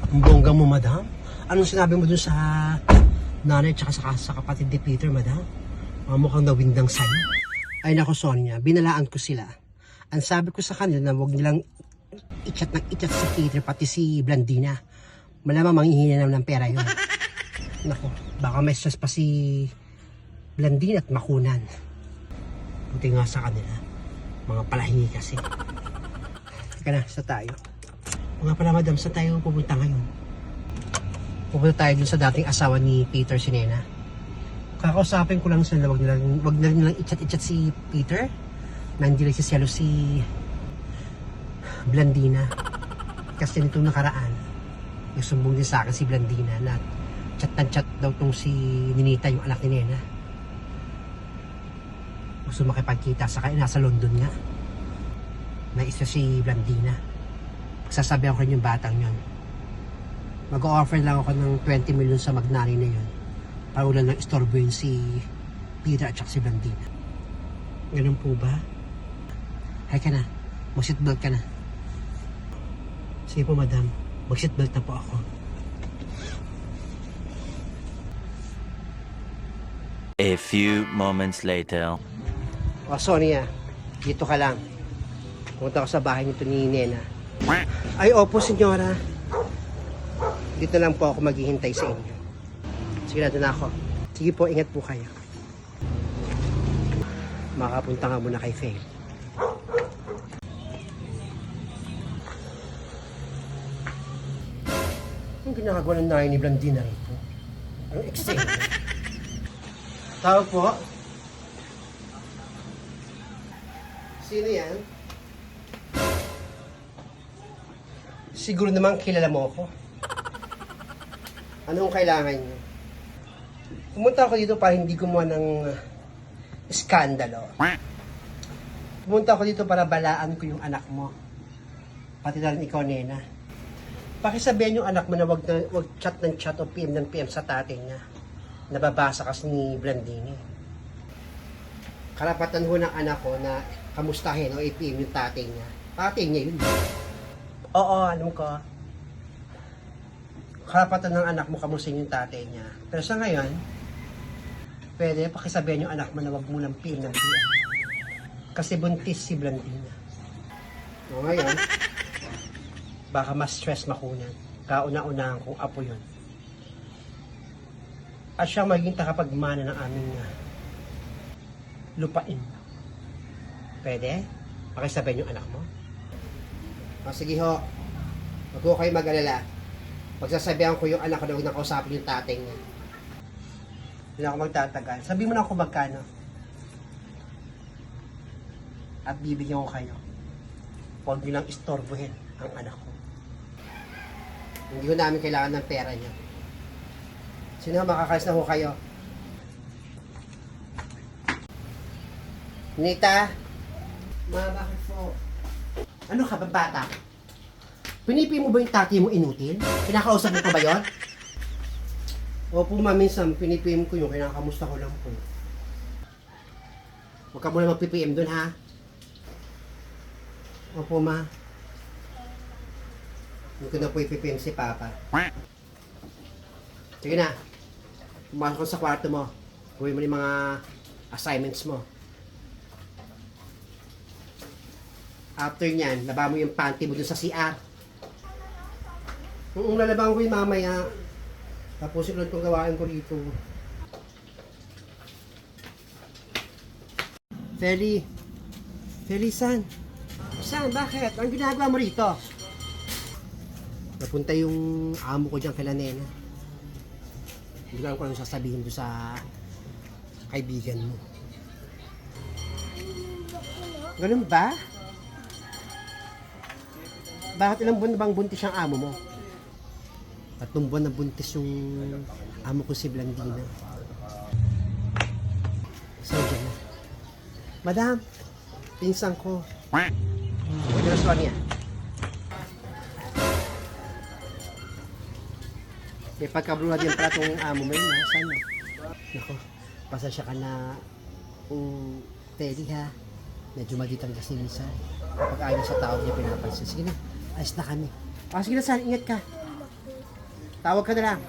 Ang bongga mo, madam. Anong sinabi mo dun sa nanay at sa kapatid ni Peter, madam? Mukhang nawindang sa'yo. Ay nako, Sonia, binalaan ko sila. Ang sabi ko sa kanila na huwag nilang i-chat si Peter pati si Blandina. Malamang manghihina naman ng pera yun. Nako, baka may stress pa si Blandina at makunan. Buti nga sa kanila. Mga palahingi kasi. Teka na, sa tayo. Mga pala, madam, sa tayo pupunta ngayon? Pupunta tayo dun sa dating asawa ni Peter, si Nena. Kakausapin ko lang sila, wag na nilang i-chat si Peter. Nandiyan si Cielo si Blandina. Kasi nitong nakaraan, may sumbong din sa akin si Blandina na chat daw tong si Ninita, yung anak ni Nena. Gusto makipagkita sa kanya, nasa London nga. May isa si Blandina. Sasabihan ko rin yung batang yun. Mag-o-offer lang ako ng 20 million sa magnani na yun. Para wala nang istorbo yun si Peter at si Blandina. Ganun po ba? Hay ka na. Mag-seatbelt ka na. Sige po, madam. Mag-seatbelt na po ako. A few moments later. O, Sonia, dito ka lang. Pumunta ako sa bahay nito ni Nena. Ay, opo, senyora. Dito lang po ako maghihintay sa inyo. Sige na, doon ako. Sige po, ingat po kayo. Makapunta nga muna kay Faye. Ang ginagawa ng nanay ni Blandina rito? Anong eksena? Tao po? Sino yan? Siguro naman kilala mo ako. Anong kailangan niyo? Pumunta ako dito para hindi gumawa ng iskandalo. Pumunta ako dito para balaan ko yung anak mo. Pati na rin ikaw, Nena. Pakisabihin yung anak mo na wag chat ng chat o PM ng PM sa tatay niya. Nababasa kasi ni Blandini. Karapatan ho ng anak ko na kamustahin o i-PM yung tatay niya. Tatay niya yun. Oo, alam ko. Karapatan ng anak mo kamustahin yung tatay niya. Pero sa ngayon, pwede pakisabihin yung anak mo na wag mo lang PM ng PM. Kasi buntis si Blandina. O ngayon, baka mas stress makunan. Kauna-unahan kung apo yun. At siya maging takapagmana ng aming lupain. Pwede? Pakisabihin yung anak mo? O sige ho. Huwag ko kayo mag-alala. Pagsasabihan ko yung anak ko na huwag nakausapin yung tatay niya. Hindi na ako magtatagal. Sabihin mo na kung magkano. At bibigyan ko kayo. Huwag niyo lang istorbohin ang anak ko. Hindi ko namin kailangan ng pera niya. Sino makakalis na ho kayo? Nita? Ma, bakit po? Ano ka ba, bata? Pinipi mo ba yung tati mo inutil? Pinakausap mo pa ba yun? Opo, ma, minsan pinipim ko yung kinakamusta ko lang po. Huwag ka muna mag-PPM dun, ha? Opo, ma. Hindi ko na po ipipim si Papa. Sige na. Pumasok ka sa kwarto mo. Gawin mo yung mga assignments mo. After nyan, laba mo yung panty mo dun sa CR. Lalabang ko yung mamaya. Tapos yung itong gawain ko dito. Feli, san? San? Bakit? Ang ginagawa mo rito? Napunta yung amo ko dyan kay Nena. Hindi ko alam kung anong sasabihin doon sa kaibigan mo. Ganun ba? Bakit ilang buwan na bang buntis ang amo mo? 3 buwan na buntis yung amo ko si Blandina. So, dyan na. Madam, pinsan ko. Huwag na Sonia. May pagkabrula din pala itong amo mo yun, ha? Saan? Nako, pasasya ka na Teddy, ha? Medyo maldita rin kasi minsan. Kapag ayaw sa tao niya pinapansin. Sige na, ayos na kami. Sige na, San, ingat ka. Tawag ka na lang.